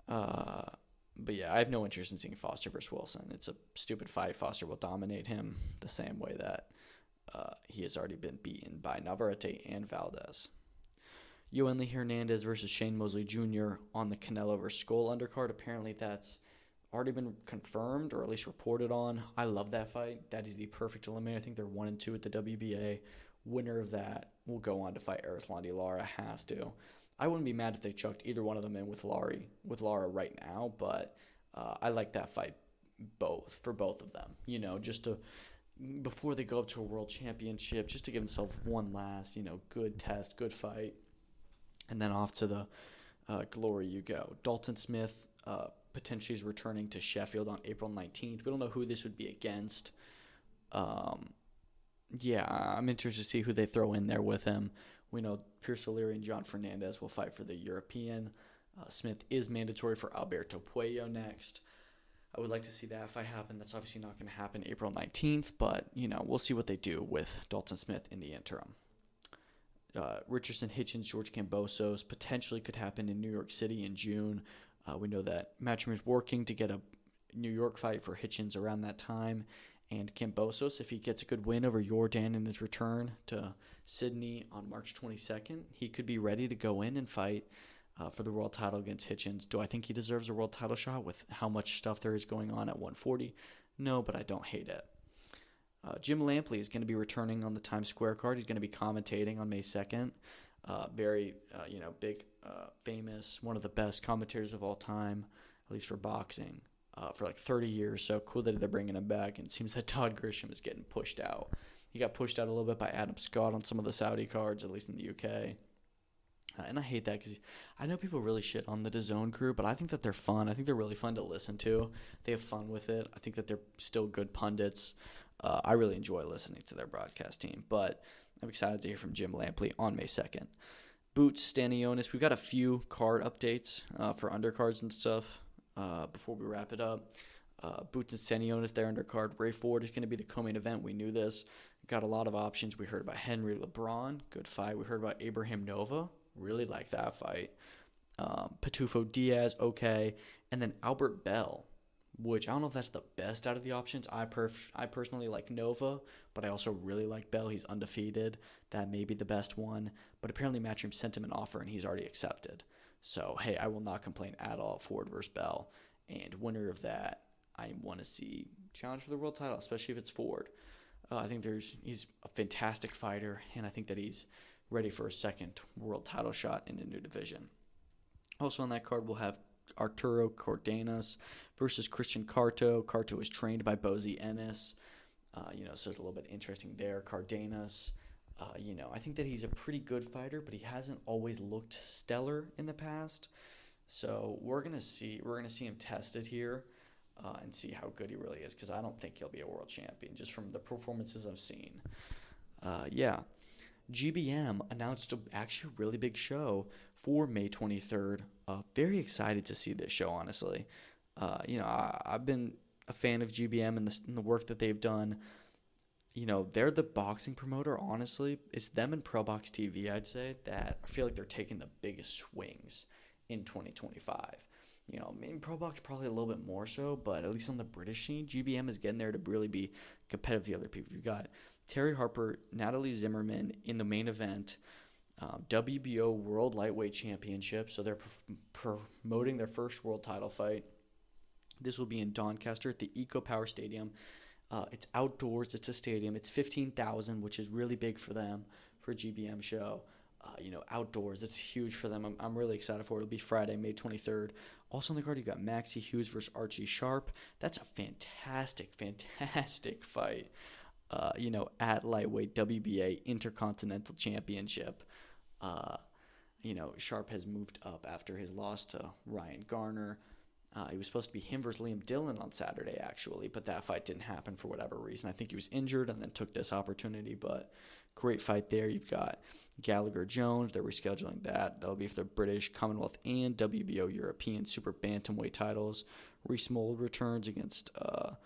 But yeah, I have no interest in seeing Foster versus Wilson. It's a stupid fight. Foster will dominate him the same way that he has already been beaten by Navarrete and Valdez. Yoeli Hernandez versus Shane Mosley Jr. on the Canelo versus Skull undercard. Apparently that's already been confirmed or at least reported on. I love that fight. That is the perfect eliminator. I think they're 1-2 at the WBA. Winner of that will go on to fight Erislandy Lara. Has to. I wouldn't be mad if they chucked either one of them in with Lara right now, but I like that fight for both of them. Just to before they go up to a world championship, just to give themselves one last, good test, good fight, and then off to the glory you go. Dalton Smith potentially is returning to Sheffield on April 19th. We don't know who this would be against. Yeah, I'm interested to see who they throw in there with him. We know Pierce O'Leary and John Fernandez will fight for the European. Smith is mandatory for Alberto Puello next. I would like to see that fight happen. That's obviously not going to happen April 19th, but, we'll see what they do with Dalton Smith in the interim. Richardson, Hitchens, George Kambosos potentially could happen in New York City in June. We know that Matchroom is working to get a New York fight for Hitchens around that time. And Kambosos, if he gets a good win over Yordan in his return to Sydney on March 22nd, he could be ready to go in and fight for the world title against Hitchens. Do I think he deserves a world title shot with how much stuff there is going on at 140? No, but I don't hate it. Jim Lampley is going to be returning on the Times Square card. He's going to be commentating on May 2nd. Very, big, famous, one of the best commentators of all time, at least for boxing. For like 30 years, so cool that they're bringing him back. And it seems that Todd Grisham is getting pushed out. He got pushed out a little bit by Adam Scott on some of the Saudi cards, at least in the UK. And I hate that because I know people really shit on the DAZN crew, but I think that they're fun. I think they're really fun to listen to. They have fun with it. I think that they're still good pundits. I really enjoy listening to their broadcast team, but I'm excited to hear from Jim Lampley on May 2nd. Boots Stanionis, we've got a few card updates for undercards and stuff. Before we wrap it up, Boots and Stanionis, their undercard. Ray Ford is going to be the co-main event. We knew this. Got a lot of options. We heard about Henry LeBron. Good fight. We heard about Abraham Nova. Really like that fight. Patufo Diaz, okay. And then Albert Bell, which I don't know if that's the best out of the options. I personally like Nova, but I also really like Bell. He's undefeated. That may be the best one. But apparently Matchroom sent him an offer, and he's already accepted. So, hey, I will not complain at all. Ford versus Bell. And winner of that, I want to see challenge for the world title, especially if it's Ford. I think he's a fantastic fighter, and I think that he's ready for a second world title shot in a new division. Also on that card, we'll have Arturo Cardenas versus Christian Carto. Carto is trained by Bozy Ennis. So it's a little bit interesting there. Cardenas, I think that he's a pretty good fighter, but he hasn't always looked stellar in the past. So we're gonna see him tested here and see how good he really is, because I don't think he'll be a world champion just from the performances I've seen. GBM announced actually a really big show for May 23rd. Very excited to see this show, honestly. I've been a fan of GBM and the work that they've done. They're the boxing promoter, honestly. It's them and Pro Box TV, I'd say, that I feel like they're taking the biggest swings in 2025. Maybe Pro Box probably a little bit more so, but at least on the British scene, GBM is getting there to really be competitive with the other people. You've got Terry Harper, Natalie Zimmerman in the main event, WBO World Lightweight Championship, so they're promoting their first world title fight. This will be in Doncaster at the Eco Power Stadium. It's outdoors. It's a stadium. It's 15,000, which is really big for them for a GBM show. Outdoors. It's huge for them. I'm really excited for it. It'll be Friday, May 23rd. Also on the card, you got Maxie Hughes versus Archie Sharp. That's a fantastic fight. At lightweight WBA Intercontinental Championship. Sharp has moved up after his loss to Ryan Garner. It was supposed to be him versus Liam Dillon on Saturday, actually, but that fight didn't happen for whatever reason. I think he was injured and then took this opportunity, but great fight there. You've got Gallagher-Jones. They're rescheduling that. That'll be for the British, Commonwealth, and WBO European Super Bantamweight titles. Reese Mold returns against, I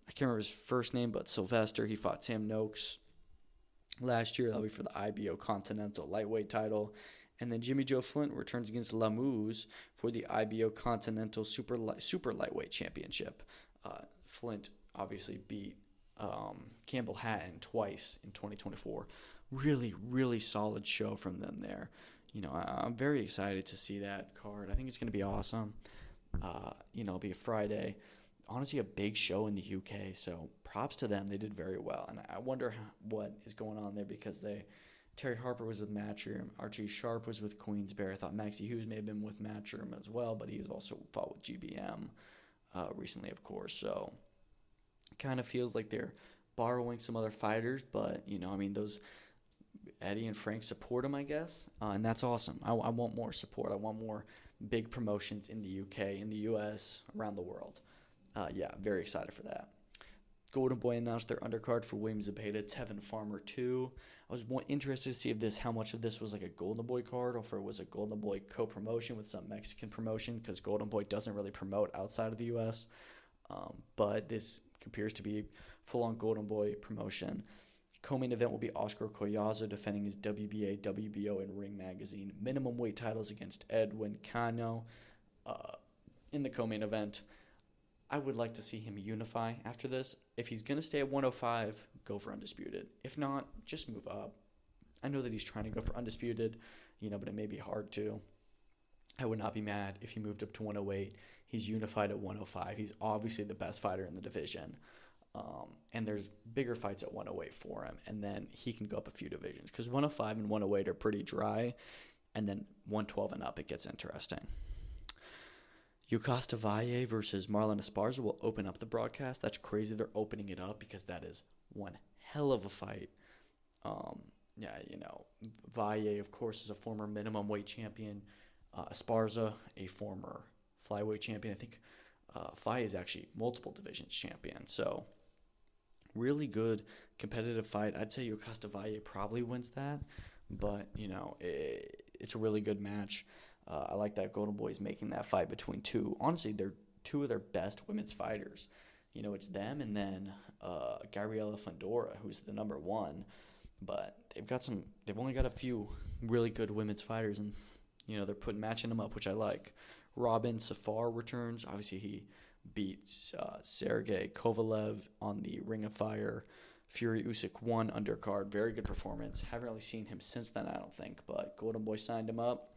can't remember his first name, but Sylvester. He fought Sam Noakes last year. That'll be for the IBO Continental Lightweight title. And then Jimmy Joe Flint returns against Lamuse for the IBO Continental Super Lightweight Championship. Flint obviously beat Campbell Hatton twice in 2024. Really, really solid show from them there. I'm very excited to see that card. I think it's going to be awesome. It'll be a Friday. Honestly, a big show in the UK, so props to them. They did very well. And I wonder what is going on there because Terry Harper was with Matchroom. Archie Sharp was with Queensberry. I thought Maxie Hughes may have been with Matchroom as well, but he's also fought with GBM recently, of course. So kind of feels like they're borrowing some other fighters, but, those Eddie and Frank support him, I guess, and that's awesome. I want more support. I want more big promotions in the UK, in the US, around the world. Very excited for that. Golden Boy announced their undercard for William Zepeda, Tevin Farmer 2. I was more interested to see how much of this was like a Golden Boy card or if it was a Golden Boy co-promotion with some Mexican promotion because Golden Boy doesn't really promote outside of the U.S. But this appears to be full-on Golden Boy promotion. Co-main event will be Oscar Collazo defending his WBA, WBO, and Ring Magazine minimum weight titles against Edwin Cano in the co-main event. I would like to see him unify after this. If he's going to stay at 105, go for Undisputed. If not, just move up. I know that he's trying to go for Undisputed, but it may be hard to. I would not be mad if he moved up to 108. He's unified at 105. He's obviously the best fighter in the division. And there's bigger fights at 108 for him. And then he can go up a few divisions. Because 105 and 108 are pretty dry. And then 112 and up, it gets interesting. Yokasta Valle versus Marlon Esparza will open up the broadcast. That's crazy. They're opening it up because that is one hell of a fight. Valle, of course, is a former minimum weight champion. Esparza, a former flyweight champion. I think Valle is actually multiple divisions champion. So, really good competitive fight. I'd say Yokasta Valle probably wins that. But, it's a really good match. I like that Golden Boy is making that fight between two. Honestly, they're two of their best women's fighters. It's them and then Gabriela Fundora, who's the number one. But they've only got a few really good women's fighters, and they're matching them up, which I like. Robin Safar returns. Obviously, he beat Sergey Kovalev on the Ring of Fire Fury Usyk 1 undercard. Very good performance. Haven't really seen him since then, I don't think. But Golden Boy signed him up.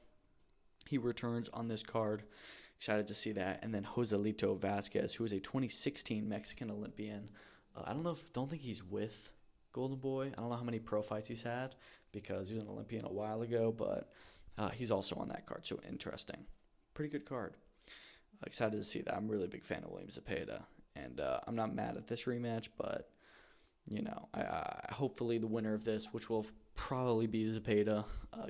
He returns on this card. Excited to see that. And then Joselito Vasquez, who is a 2016 Mexican Olympian. I don't think he's with Golden Boy. I don't know how many pro fights he's had because he was an Olympian a while ago, but he's also on that card, so interesting. Pretty good card. Excited to see that. I'm a really big fan of William Zepeda, and I'm not mad at this rematch, but, I hopefully the winner of this, which will probably be Zepeda,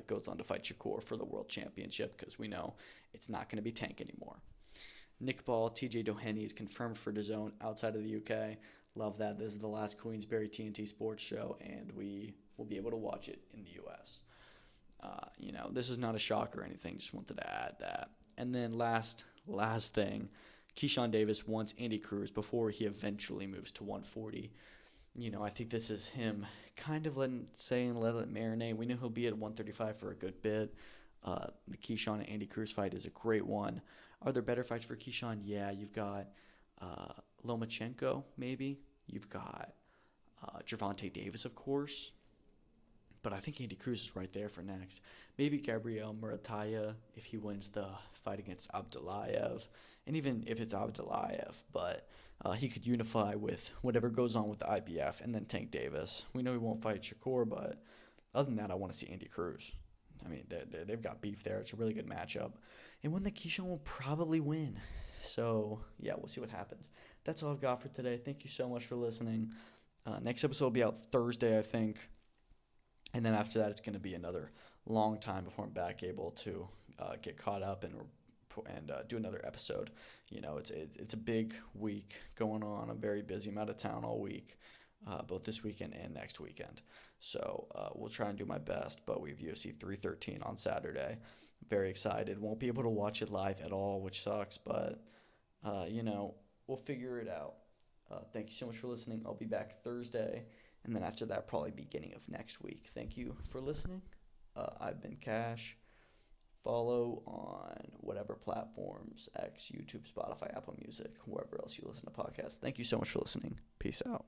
goes on to fight Shakur for the World Championship because we know it's not going to be Tank anymore. Nick Ball, TJ Doheny is confirmed for DAZN outside of the UK. Love that. This is the last Queensberry TNT sports show, and we will be able to watch it in the US. This is not a shock or anything. Just wanted to add that. And then last thing, Keyshawn Davis wants Andy Cruz before he eventually moves to 140. I think this is him kind of let it marinate. We know he'll be at 135 for a good bit. The Keyshawn and Andy Cruz fight is a great one. Are there better fights for Keyshawn? Yeah, you've got Lomachenko, maybe. You've got Gervonta Davis, of course. But I think Andy Cruz is right there for next. Maybe Gabriel Murataya if he wins the fight against Abdullayev. And even if it's Abdullayev, but he could unify with whatever goes on with the IBF and then Tank Davis. We know he won't fight Shakur, but other than that, I want to see Andy Cruz. I mean, they've got beef there. It's a really good matchup. And one that Keyshawn will probably win. So, yeah, we'll see what happens. That's all I've got for today. Thank you so much for listening. Next episode will be out Thursday, I think. And then after that, it's going to be another long time before I'm back able to get caught up and and do another episode. It's a big week going on. I'm very busy. I'm out of town all week, both this weekend and next weekend. So we'll try and do my best, but we have UFC 313 on Saturday. Very excited. Won't be able to watch it live at all, which sucks, but, we'll figure it out. Thank you so much for listening. I'll be back Thursday, and then after that, probably beginning of next week. Thank you for listening. I've been Cash. Follow on whatever platforms, X, YouTube, Spotify, Apple Music, wherever else you listen to podcasts. Thank you so much for listening. Peace out.